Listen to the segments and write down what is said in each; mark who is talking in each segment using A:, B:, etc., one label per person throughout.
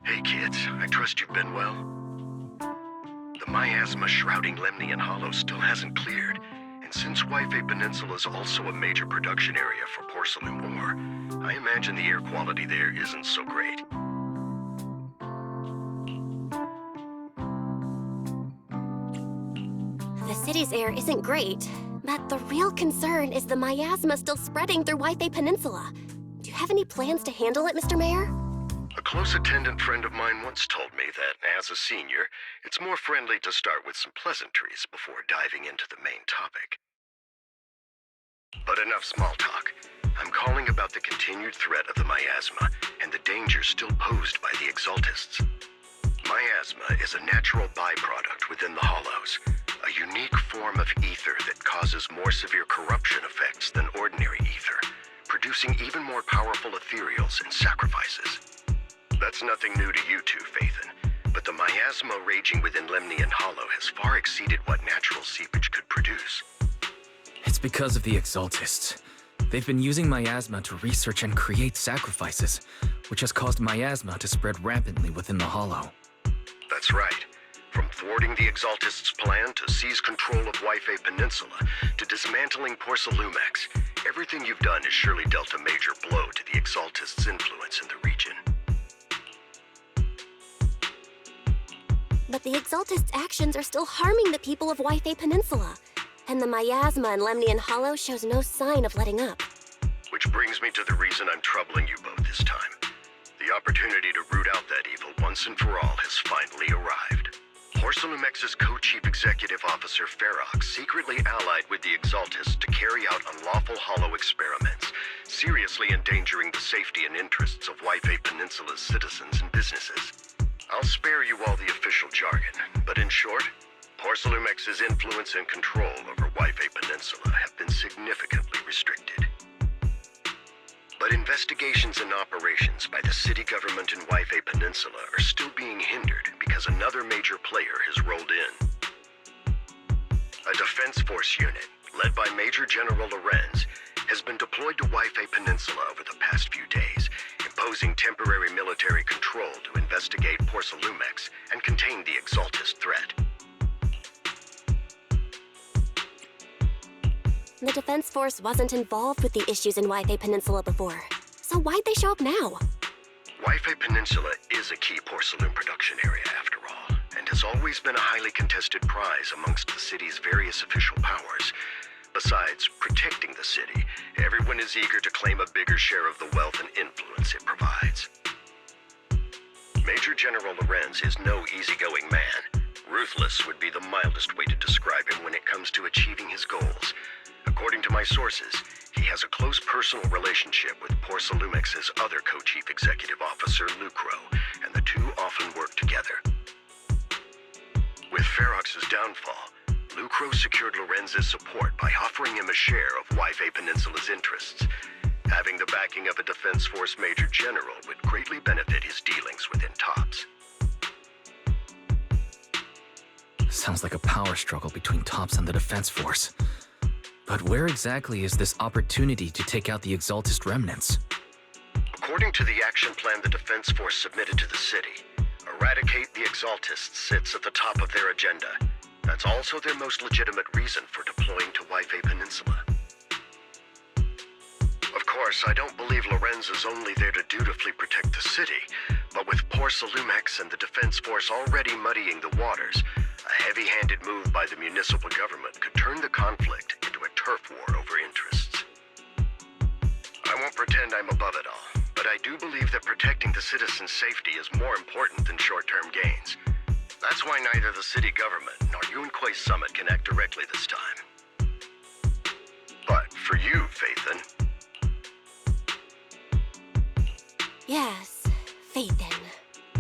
A: Hey kids, I trust you've been well. The miasma shrouding Lemnian Hollow still hasn't cleared, and since Wi-Fi Peninsula is also a major production area for porcelain ore, I imagine the air quality there isn't so great.
B: The city's air isn't great, but the real concern is the miasma still spreading through Wi-Fi Peninsula. Do you have any plans to handle it, Mr. Mayor?
A: A close attendant friend of mine once told me that, as a senior, it's more friendly to start with some pleasantries before diving into the main topic. But enough small talk. I'm calling about the continued threat of the miasma and the danger still posed by the Exaltists. Miasma is a natural byproduct within the Hollows, a unique form of ether that causes more severe corruption effects than ordinary ether, producing even more powerful ethereals and sacrifices. That's nothing new to you two, Phaethon, but the miasma raging within Lemnian Hollow has far exceeded what natural seepage could produce.
C: It's because of the Exaltists. They've been using miasma to research and create sacrifices, which has caused miasma to spread rampantly within the Hollow.
A: That's right. From thwarting the Exaltists' plan to seize control of Wi-Fi Peninsula to dismantling Porcelumex, everything you've done has surely dealt a major blow to the Exaltists' influence in the region.
B: But the Exaltists' actions are still harming the people of Wi-Fi Peninsula, and the miasma in Lemnian Hollow shows no sign of letting up.
A: Which brings me to the reason I'm troubling you both this time. The opportunity to root out that evil once and for all has finally arrived. Porcelumex's co-chief executive officer Ferox secretly allied with the Exaltists to carry out unlawful hollow experiments, seriously endangering the safety and interests of Wi-Fi Peninsula's citizens and businesses. I'll spare you all the official jargon, but in short, Porcelumex's influence and control over Wi-Fi Peninsula have been significantly restricted. But investigations and operations by the city government in Wi-Fi Peninsula are still being hindered because another major player has rolled in. A defense force unit, led by Major General Lorenz, has been deployed to Wi-Fi Peninsula over the past few days, imposing temporary military control to investigate Porcelumex and contain the Exaltist threat.
B: The Defense Force wasn't involved with the issues in Wi-Fi Peninsula before, so why'd they show up now?
A: Wi-Fi Peninsula is a key porcelain production area after all, and has always been a highly contested prize amongst the city's various official powers. Besides protecting the city, everyone is eager to claim a bigger share of the wealth and influence it provides. Major General Lorenz is no easygoing man. Ruthless would be the mildest way to describe him when it comes to achieving his goals. According to my sources, he has a close personal relationship with Porcelumex's other co-chief executive officer, Lucro, and the two often work together. With Ferox's downfall, Lucro secured Lorenz's support by offering him a share of Wi-Fi Peninsula's interests. Having the backing of a Defense Force Major General would greatly benefit his dealings within TOPS.
C: Sounds like a power struggle between TOPS and the Defense Force. But where exactly is this opportunity to take out the Exaltist remnants?
A: According to the action plan the Defense Force submitted to the city, eradicate the Exaltists sits at the top of their agenda. That's also their most legitimate reason for deploying to Wi-Fi Peninsula. Of course, I don't believe Lorenz is only there to dutifully protect the city, but with Porcelumex and the Defense Force already muddying the waters, a heavy-handed move by the municipal government could turn the conflict into a turf war over interests. I won't pretend I'm above it all, but I do believe that protecting the citizens' safety is more important than short-term gains. That's why neither the city government nor Yunque's summit can act directly this time. But for you, Phaethon.
B: Yes, Phaethon.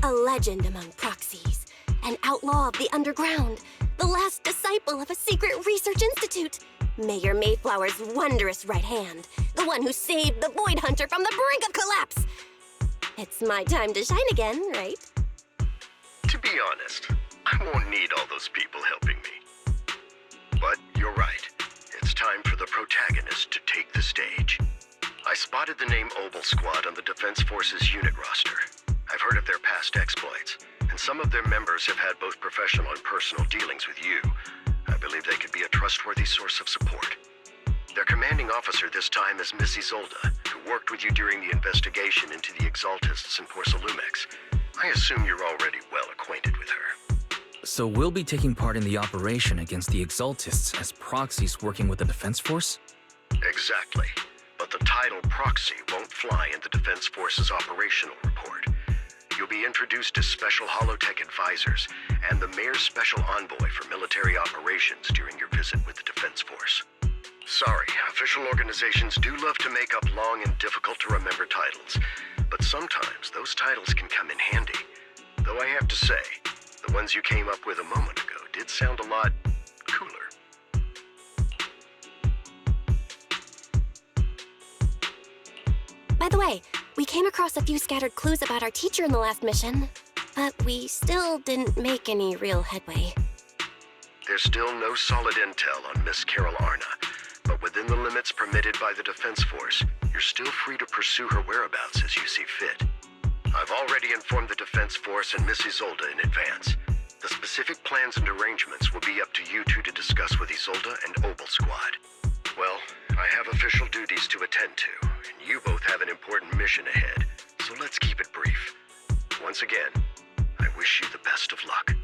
B: A legend among proxies. An outlaw of the underground. The last disciple of a secret research institute. Mayor Mayflower's wondrous right hand. The one who saved the Void Hunter from the brink of collapse. It's my time to shine again, right?
A: To be honest, I won't need all those people helping me. But you're right. It's time for the protagonist to take the stage. I spotted the name Obol Squad on the Defense Forces unit roster. I've heard of their past exploits, and some of their members have had both professional and personal dealings with you. I believe they could be a trustworthy source of support. Their commanding officer this time is Miss Isolde, who worked with you during the investigation into the Exaltists and Porcelumex. I assume you're already well acquainted with her.
C: So we'll be taking part in the operation against the Exaltists as proxies working with the Defense Force?
A: Exactly. But the title proxy won't fly in the Defense Force's operational report. You'll be introduced as Special Holotech Advisors and the Mayor's Special Envoy for Military Operations during your visit with the Defense Force. Sorry, official organizations do love to make up long and difficult-to-remember titles, but sometimes those titles can come in handy. Though I have to say, the ones you came up with a moment ago did sound a lot cooler.
B: By the way, we came across a few scattered clues about our teacher in the last mission, but we still didn't make any real headway.
A: There's still no solid intel on Miss Carol Arna, but within the limits permitted by the Defense Force, you're still free to pursue her whereabouts as you see fit. I've already informed the Defense Force and Miss Isolde in advance. The specific plans and arrangements will be up to you two to discuss with Isolde and Obol Squad. Well, I have official duties to attend to, and you both have an important mission ahead, so let's keep it brief. Once again, I wish you the best of luck.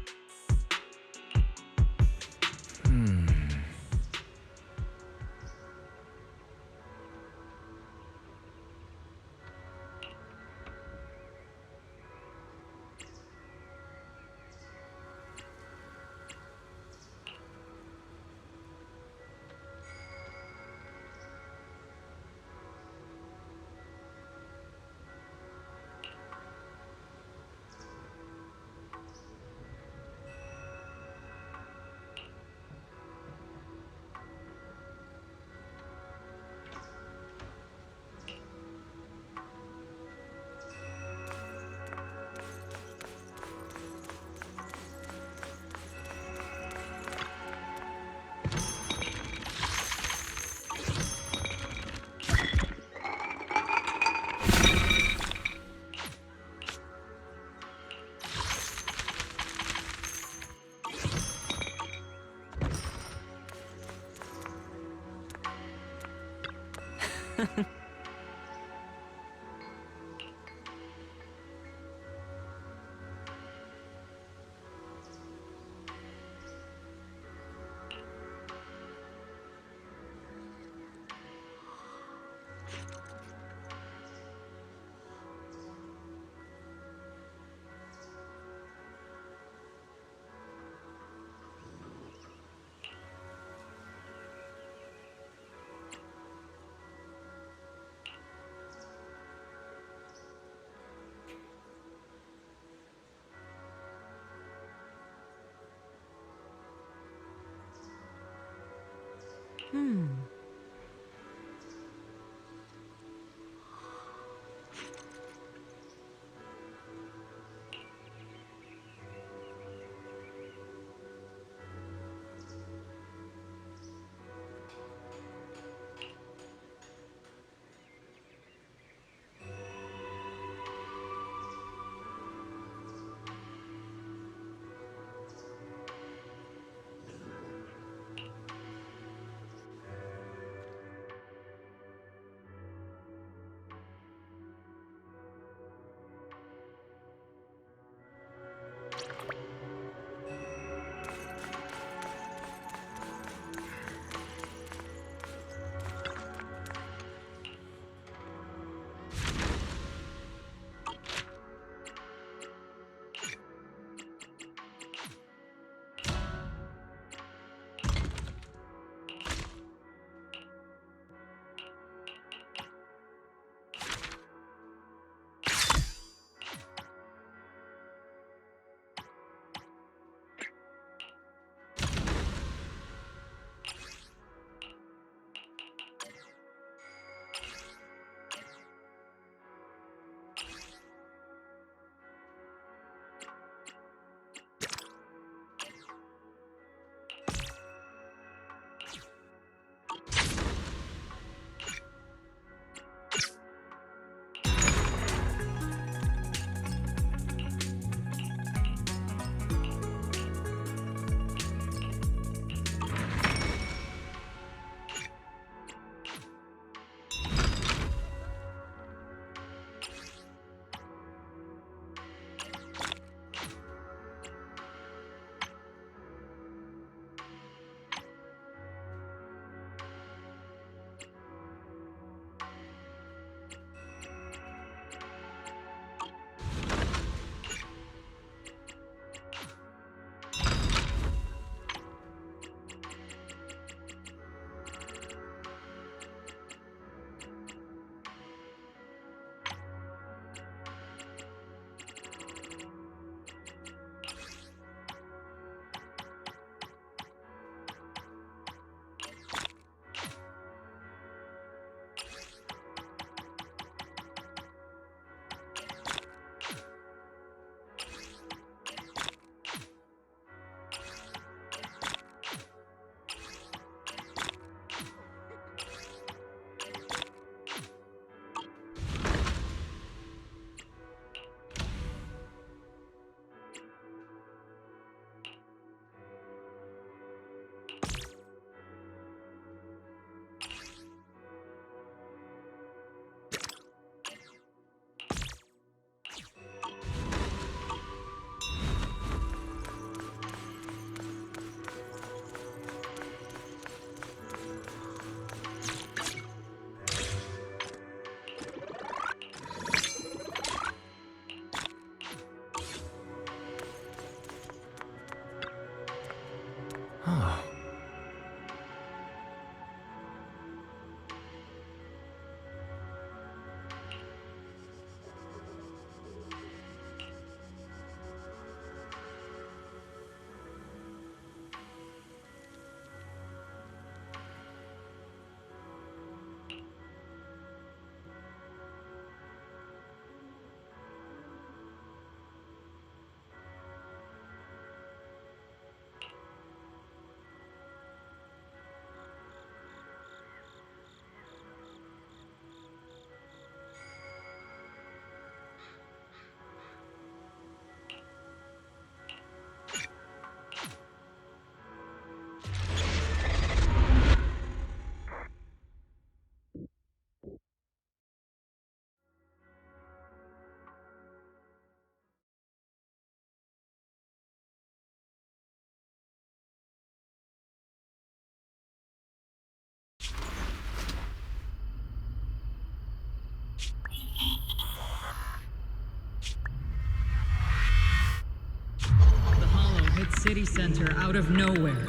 D: city center out of nowhere.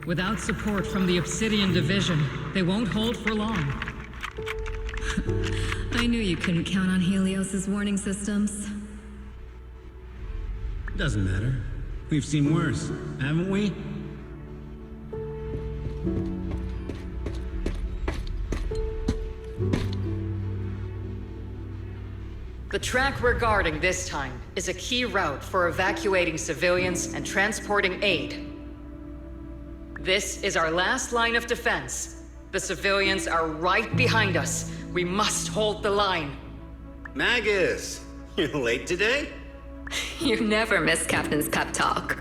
D: Without support from the Obsidian Division, they won't hold for long.
E: I knew you couldn't count on Helios's warning systems.
F: Doesn't matter. We've seen worse, haven't we?
G: The track we're guarding this time is a key route for evacuating civilians and transporting aid. This is our last line of defense. The civilians are right behind us. We must hold the line.
H: Magus, you're late today?
E: You never miss Captain's pep talk.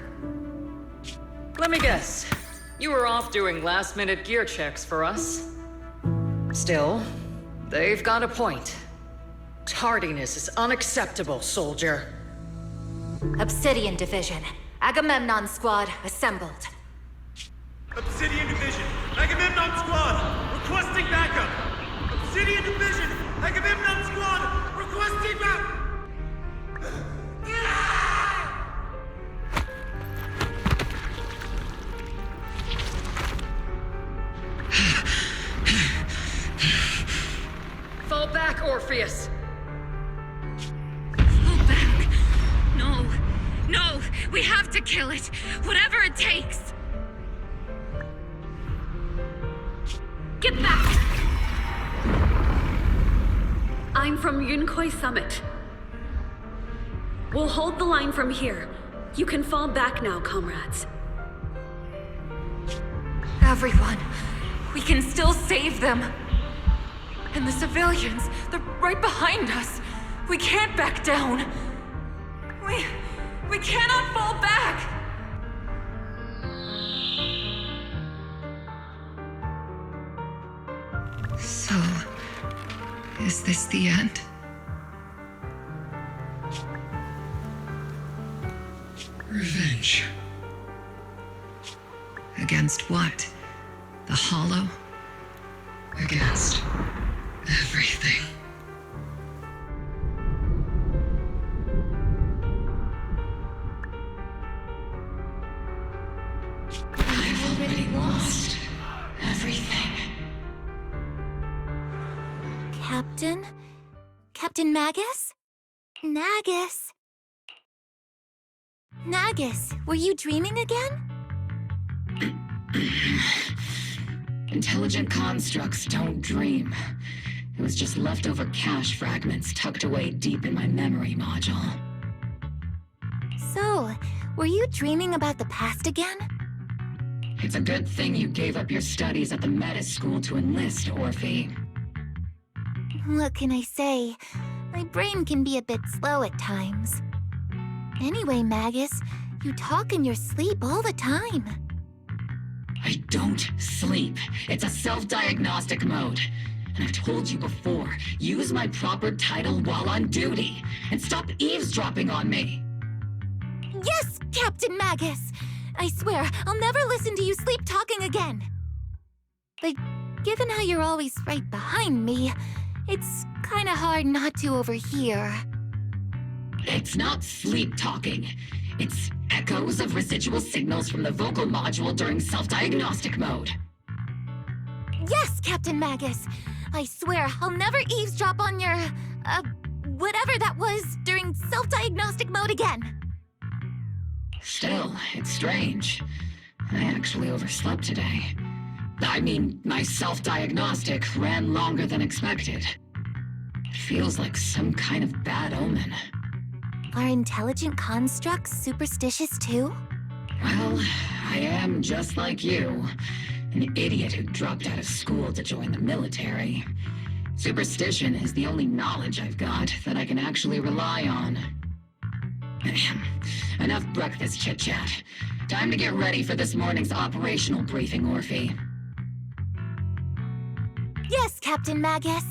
G: Let me guess. You were off doing last-minute gear checks for us. Still, they've got a point. Tardiness is unacceptable, soldier.
I: Obsidian Division. Agamemnon Squad assembled.
J: Obsidian Division, Agamemnon Squad, requesting backup! Obsidian Division, Agamemnon Squad, requesting backup!
G: Fall back, Orpheus!
K: Fall back! No! No! We have to kill it! Whatever it takes! Get back! I'm from Yunkoi Summit. We'll hold the line from here. You can fall back now, comrades.
I: Everyone, we can still save them. And the civilians, they're right behind us. We can't back down. We cannot fall back!
E: So, is this the end? Revenge. Against what? The Hollow? Against everything. I've already lost everything.
B: Captain? Captain Magus? Nagus? Nagus, were you dreaming again?
E: Intelligent constructs don't dream. It was just leftover cache fragments tucked away deep in my memory module.
B: So, were you dreaming about the past again?
E: It's a good thing you gave up your studies at the Meta School to enlist, Orphe.
B: What can I say? My brain can be a bit slow at times. Anyway, Magus, you talk in your sleep all the time.
E: I don't sleep. It's a self-diagnostic mode. And I've told you before, use my proper title while on duty, and stop eavesdropping on me.
B: Yes, Captain Magus! I swear, I'll never listen to you sleep talking again. But given how you're always right behind me, it's kinda hard not to overhear.
E: It's not sleep talking. It's echoes of residual signals from the vocal module during self-diagnostic mode.
B: Yes, Captain Magus! I swear, I'll never eavesdrop on your, whatever that was during self-diagnostic mode again.
E: Still, it's strange. I actually overslept today. I mean, my self-diagnostic ran longer than expected. It feels like some kind of bad omen.
B: Are intelligent constructs superstitious too?
E: Well, I am just like you. An idiot who dropped out of school to join the military. Superstition is the only knowledge I've got that I can actually rely on. Enough breakfast chit-chat. Time to get ready for this morning's operational briefing, Orphe.
B: Yes, Captain Magus.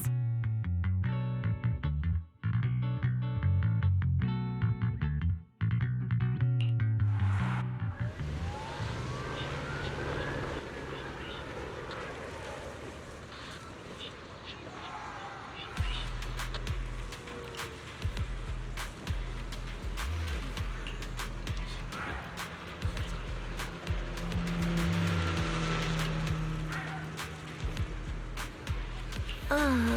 B: Oh.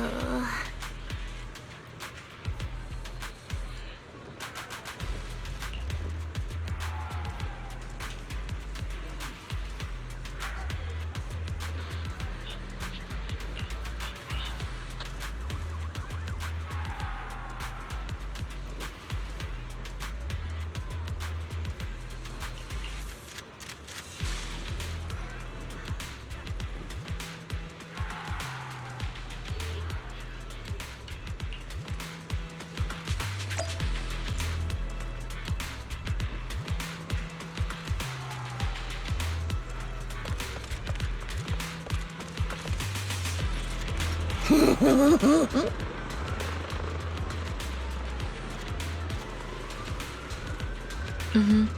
I: Mm-hmm.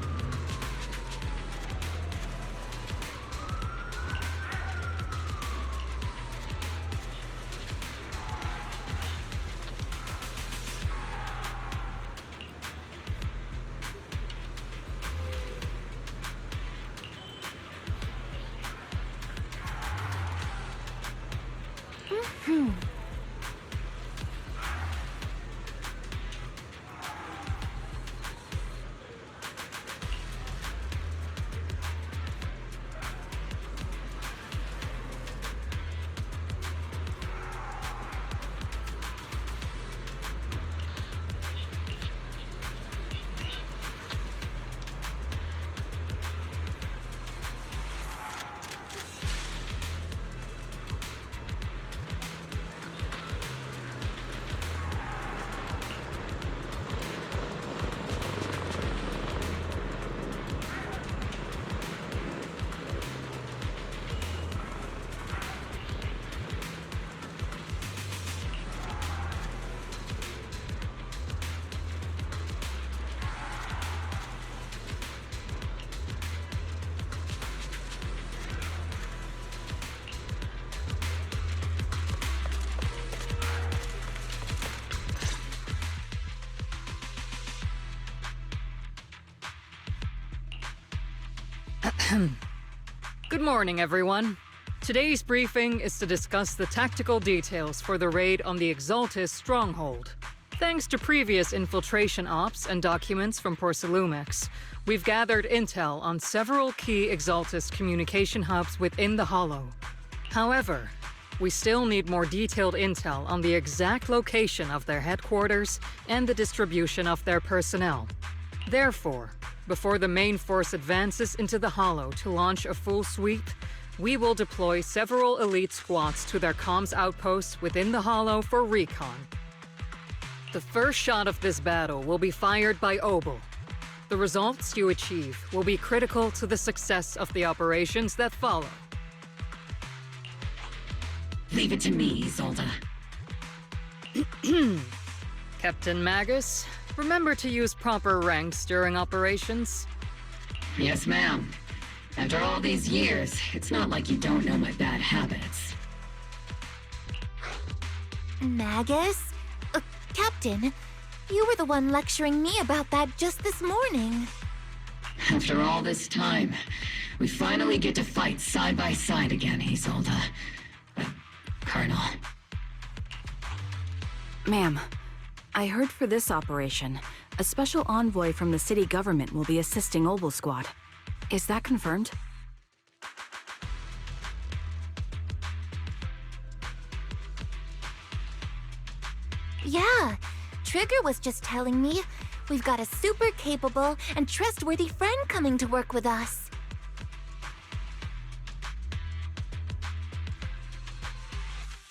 G: Good morning, everyone. Today's briefing is to discuss the tactical details for the raid on the Exaltists stronghold. Thanks to previous infiltration ops and documents from Porcelumex, we've gathered intel on several key Exaltist communication hubs within the Hollow. However, we still need more detailed intel on the exact location of their headquarters and the distribution of their personnel. Therefore, before the main force advances into the Hollow to launch a full sweep, we will deploy several elite squads to their comms outposts within the Hollow for recon. The first shot of this battle will be fired by Obol. The results you achieve will be critical to the success of the operations that follow.
E: Leave it to me, Isolde.
G: Captain Magus, remember to use proper ranks during operations.
E: Yes, ma'am. After all these years, it's not like you don't know my bad habits.
L: Magus? Captain, you were the one lecturing me about that just this morning.
E: After all this time, we finally get to fight side by side again, Isolde. Colonel.
M: Ma'am, I heard for this operation, a special envoy from the city government will be assisting Obol Squad. Is that confirmed?
L: Yeah, Trigger was just telling me we've got a super capable and trustworthy friend coming to work with us.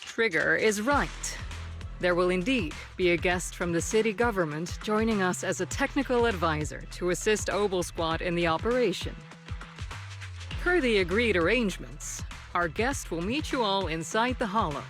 G: Trigger is right. There will indeed be a guest from the city government joining us as a technical advisor to assist Obol Squad in the operation. Per the agreed arrangements, our guest will meet you all inside the Hollow.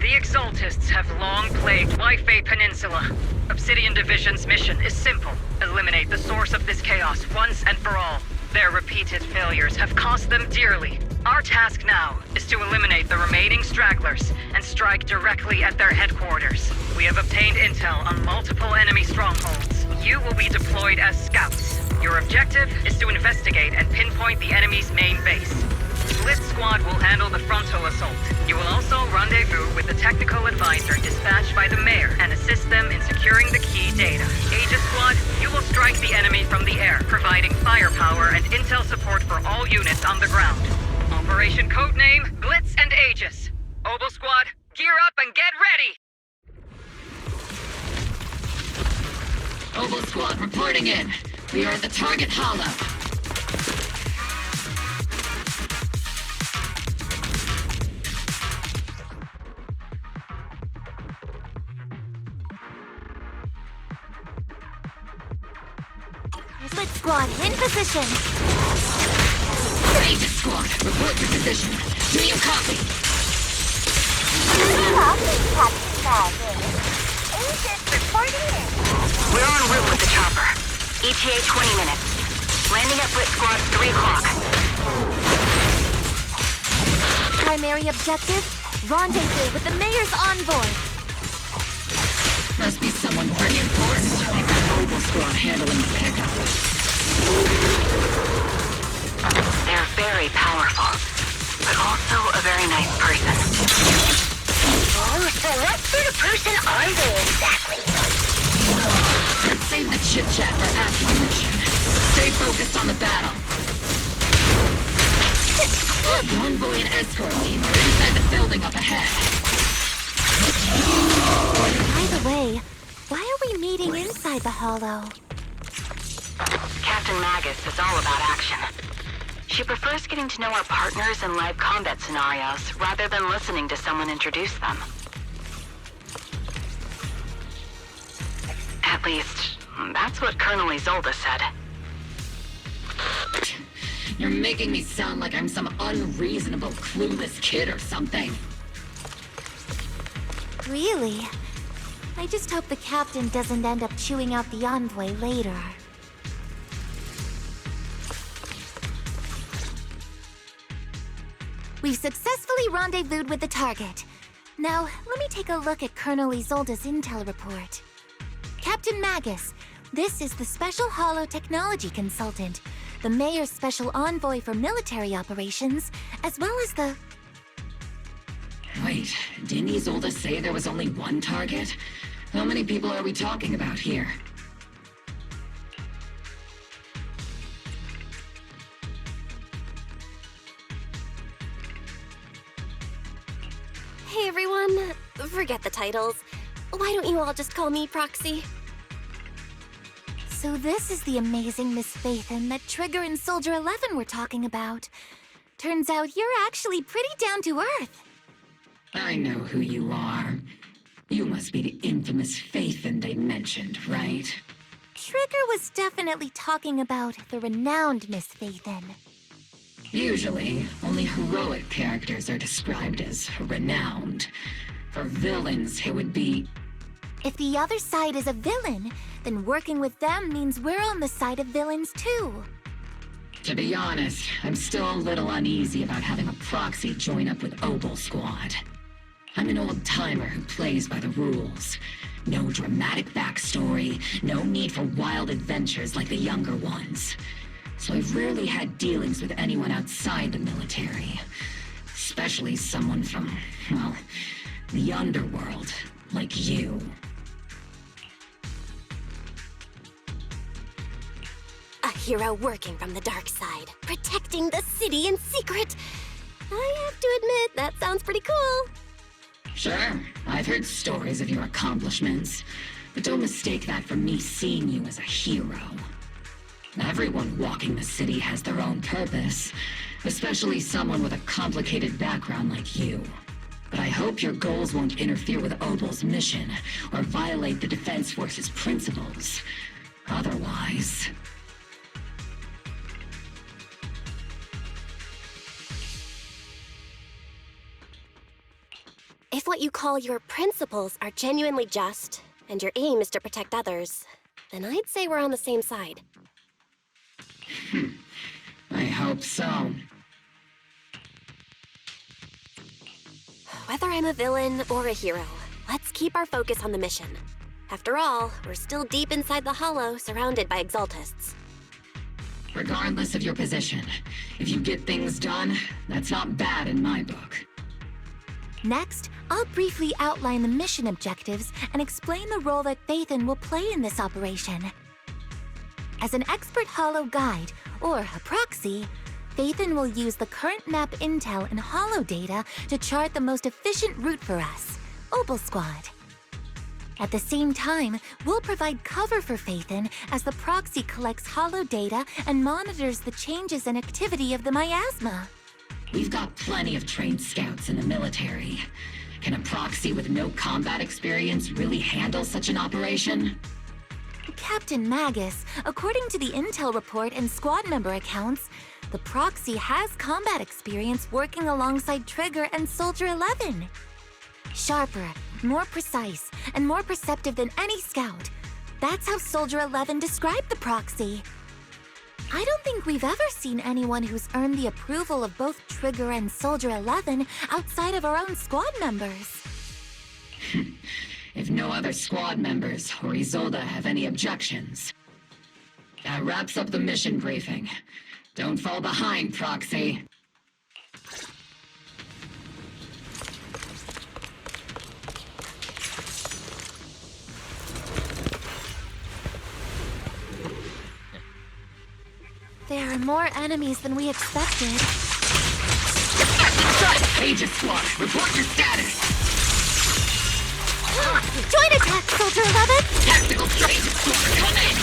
G: The Exaltists have long plagued Waifei Peninsula. Obsidian Division's mission is simple. Eliminate the source of this chaos once and for all. Their repeated failures have cost them dearly. Our task now is to eliminate the remaining stragglers and strike directly at their headquarters. We have obtained intel on multiple enemy strongholds. You will be deployed as scouts. Your objective is to investigate and pinpoint the enemy's main base. Split Squad will handle the frontal assault. You will also rendezvous with the technical advisor dispatched by the mayor and assist them in securing the key data. Aegis Squad, you will strike the enemy from the air, providing firepower and intel support for all units on the ground. Operation codename Blitz and Aegis. Obol Squad, gear up and get ready!
E: Obol Squad reporting in. We are at the target hollow.
L: Split Squad, in position!
E: Aegis Squad, report your position. Do you copy?
L: Copy, Captain Maggie. Aegis reporting in.
N: We're en route with the chopper. ETA 20 minutes. Landing at Split Squad 3 o'clock.
L: Primary objective, rendezvous with the mayor's envoy.
E: Must be someone reinforced. They've got Obol Squad handling the pickup.
N: They're very powerful, but also a very nice person.
B: Oh, so what sort of person are they exactly?
E: Let's save the chit-chat for after the mission. Stay focused on the battle. The envoy and escort team are inside the building up ahead.
L: By the way, why are we meeting inside the hollow?
N: Captain Magus is all about action. She prefers getting to know our partners in live combat scenarios rather than listening to someone introduce them. At least, that's what Colonel Isolde said.
E: You're making me sound like I'm some unreasonable, clueless kid or something.
L: Really? I just hope the captain doesn't end up chewing out the envoy later. We've successfully rendezvoused with the target. Now, let me take a look at Colonel Isolde's intel report. Captain Magus, this is the Special Hollow Technology Consultant, the Mayor's Special Envoy for Military Operations, as well as the...
E: Wait, didn't Isolde say there was only one target? How many people are we talking about here?
B: Hey everyone, forget the titles. Why don't you all just call me Proxy?
L: So this is the amazing Miss Phaethon that Trigger and Soldier 11 were talking about. Turns out you're actually pretty down to earth.
E: I know who you are. You must be the infamous Phaethon they mentioned, right?
L: Trigger was definitely talking about the renowned Miss Phaethon.
E: Usually, only heroic characters are described as renowned. For villains, it would be...
L: If the other side is a villain, then working with them means we're on the side of villains too.
E: To be honest, I'm still a little uneasy about having a proxy join up with Obol Squad. I'm an old-timer who plays by the rules. No dramatic backstory, no need for wild adventures like the younger ones. So I've rarely had dealings with anyone outside the military. Especially someone from, well, the underworld, like you.
B: A hero working from the dark side, protecting the city in secret. I have to admit, that sounds pretty cool.
E: Sure, I've heard stories of your accomplishments, but don't mistake that for me seeing you as a hero. Everyone walking the city has their own purpose, especially someone with a complicated background like you. But I hope your goals won't interfere with Obol's mission, or violate the Defense Force's principles. Otherwise...
B: If what you call your principles are genuinely just, and your aim is to protect others, then I'd say we're on the same side.
E: I hope so.
B: Whether I'm a villain or a hero, let's keep our focus on the mission. After all, we're still deep inside the Hollow, surrounded by Exaltists.
E: Regardless of your position, if you get things done, that's not bad in my book.
L: Next, I'll briefly outline the mission objectives and explain the role that Phaethon will play in this operation. As an expert Hollow guide, or a proxy, Phaethon will use the current map intel and Hollow data to chart the most efficient route for us, Obol Squad. At the same time, we'll provide cover for Phaethon as the proxy collects Hollow data and monitors the changes and activity of the miasma.
E: We've got plenty of trained scouts in the military. Can a proxy with no combat experience really handle such an operation?
L: Captain Magus, according to the intel report and squad member accounts, the proxy has combat experience working alongside Trigger and Soldier 11. Sharper, more precise, and more perceptive than any scout. That's how Soldier 11 described the proxy. I don't think we've ever seen anyone who's earned the approval of both Trigger and Soldier 11 outside of our own squad members.
E: If no other squad members or Isolde have any objections. That wraps up the mission briefing. Don't fall behind, Proxy.
L: There are more enemies than we expected.
E: Aegis Squad, report your status!
L: Join attack, Soldier 11!
E: Tactical Aegis Squad, come in!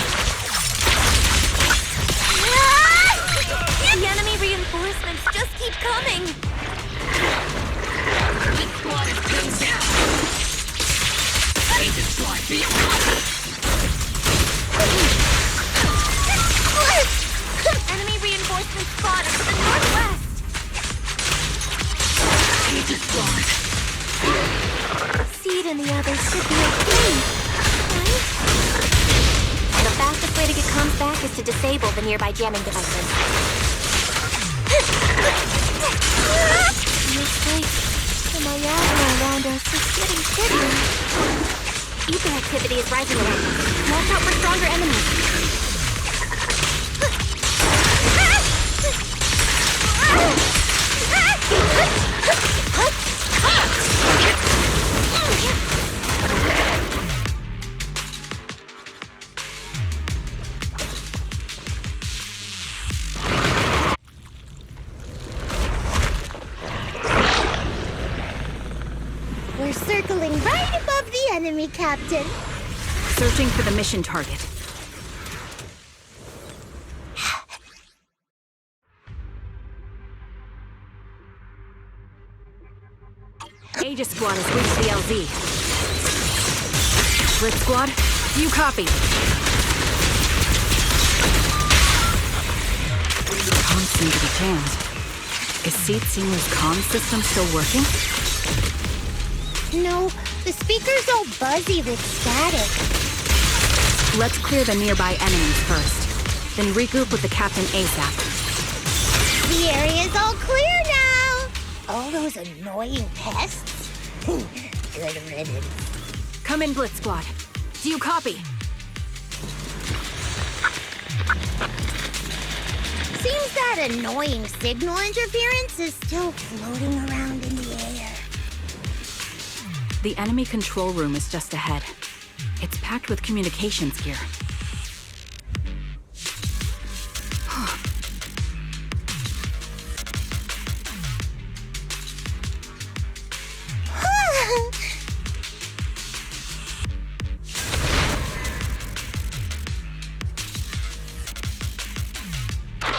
L: The enemy reinforcements just keep coming!
E: This squad is pinned down! Aegis Squad, be advised!
L: Enemy reinforcements spotted to the northwest!
E: Aegis Squad!
L: Seed and the others should be okay, right?
B: The fastest way to get comms back is to disable the nearby jamming devices.
L: Looks like the miasma around us is getting thicker.
B: Ether activity is rising around us. Watch out for stronger enemies.
O: We're circling right above the enemy, Captain.
M: Searching for the mission target. Aegis Squad has reached the LZ. Blitz Squad, do you copy? Comms seem to be jammed. Is Seed Singer's comm system still working?
O: No, the speaker's all buzzy with static.
M: Let's clear the nearby enemies first, then regroup with the captain ASAP.
O: The area's all clear now! All those annoying pests? Good riddance.
M: Come in, Blitz Squad. Do you copy?
O: Seems that annoying signal interference is still floating around in the air.
M: The enemy control room is just ahead. It's packed with communications gear.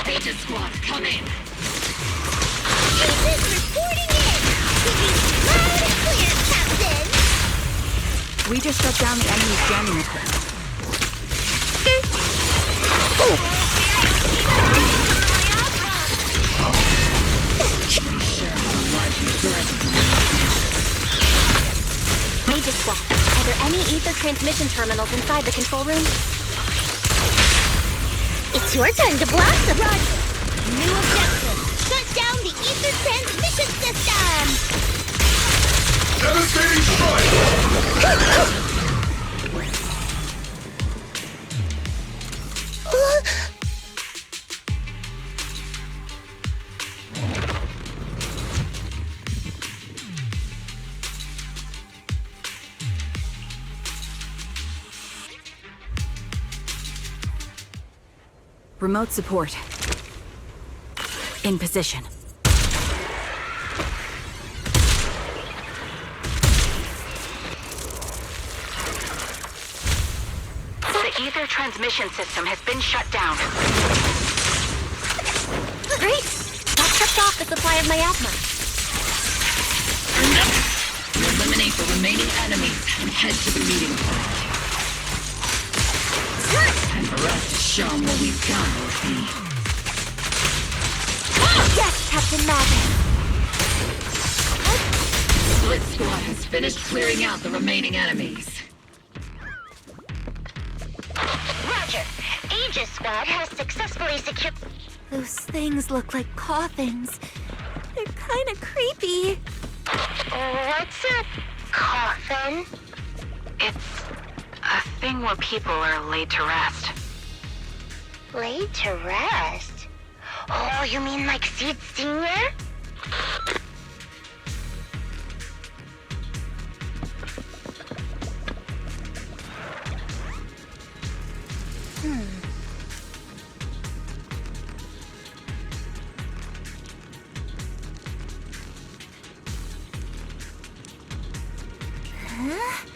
E: Aegis Squad, come in!
O: Aegis reporting in! Loud and clear, Captain!
M: We just shut down the enemy's jamming equipment.
B: transmission terminals inside the control room?
O: It's your turn to blossom. Roger. New objective. Shut down the ether transmission system.
J: Devastating strike!
M: Remote support. In position.
N: The ether transmission system has been shut down.
B: Great! That shuts off the supply of miasma.
E: Eliminate the remaining enemies and head to the meeting point. Time for us to show them what we've got, OP.
B: Yes, Captain Magus!
E: Split Squad has finished clearing out the remaining enemies.
O: Roger. Aegis Squad has successfully secured...
L: Those things look like coffins. They're kind of creepy.
O: What's a coffin?
N: It's a thing where people are laid to rest.
O: Laid to rest? Oh, you mean like Seed Senior?
L: Huh?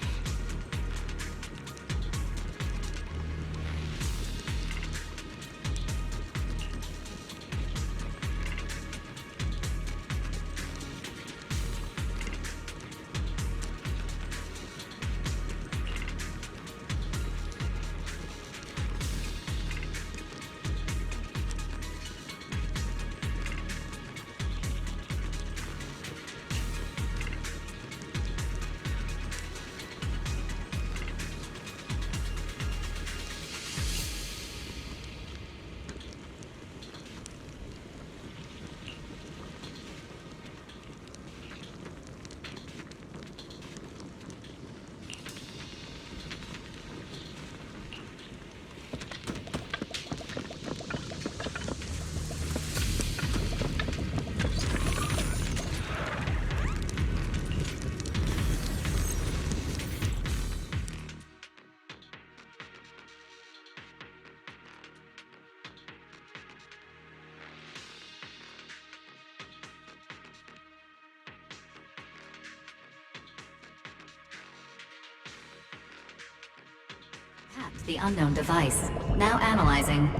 P: Tapped the unknown device. Now analyzing.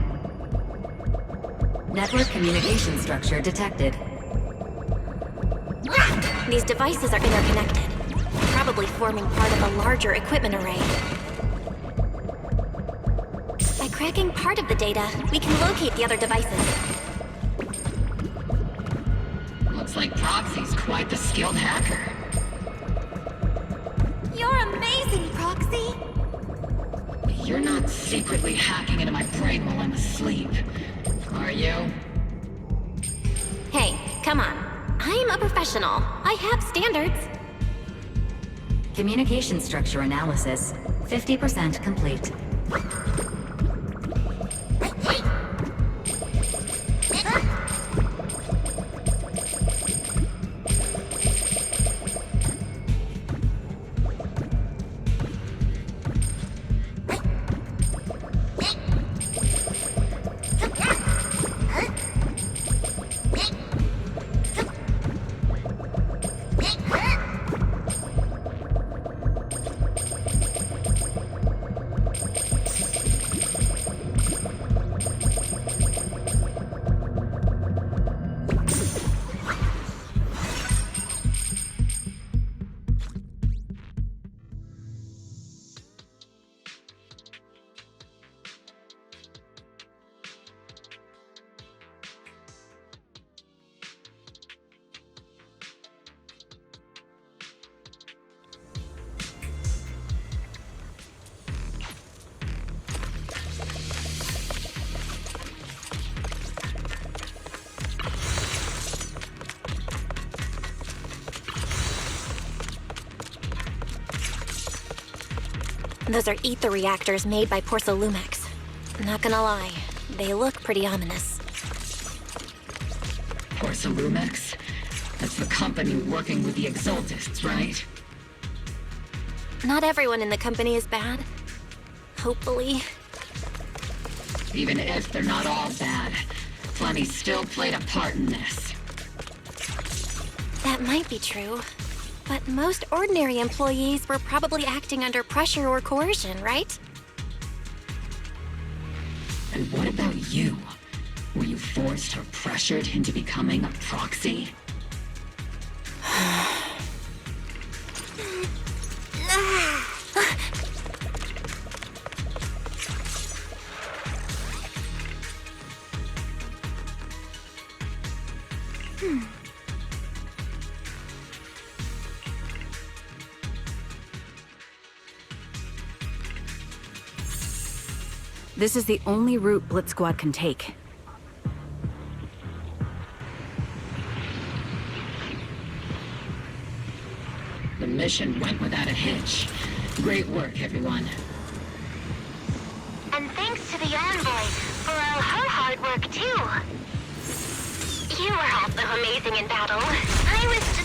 P: Network communication structure detected.
B: These devices are interconnected, probably forming part of a larger equipment array. By cracking part of the data, we can locate the other devices.
E: Looks like Proxy's quite the skilled hacker.
L: You're amazing, Proxy!
E: You're not secretly hacking into my brain while I'm asleep, are you?
B: Hey, come on. I'm a professional. I have standards.
P: Communication structure analysis. 50% complete.
B: Those are ether reactors made by Porcelumex. Not gonna lie, they look pretty ominous.
E: Porcelumex? That's the company working with the Exaltists, right?
B: Not everyone in the company is bad. Hopefully.
E: Even if they're not all bad, plenty still played a part in this.
B: That might be true. But most ordinary employees were probably acting under pressure or coercion, right?
E: And what about you? Were you forced or pressured into becoming a proxy?
M: This is the only route Blitz Squad can take.
E: The mission went without a hitch. Great work, everyone.
O: And thanks to the Envoy for all her hard work, too. You were also amazing in battle. I was just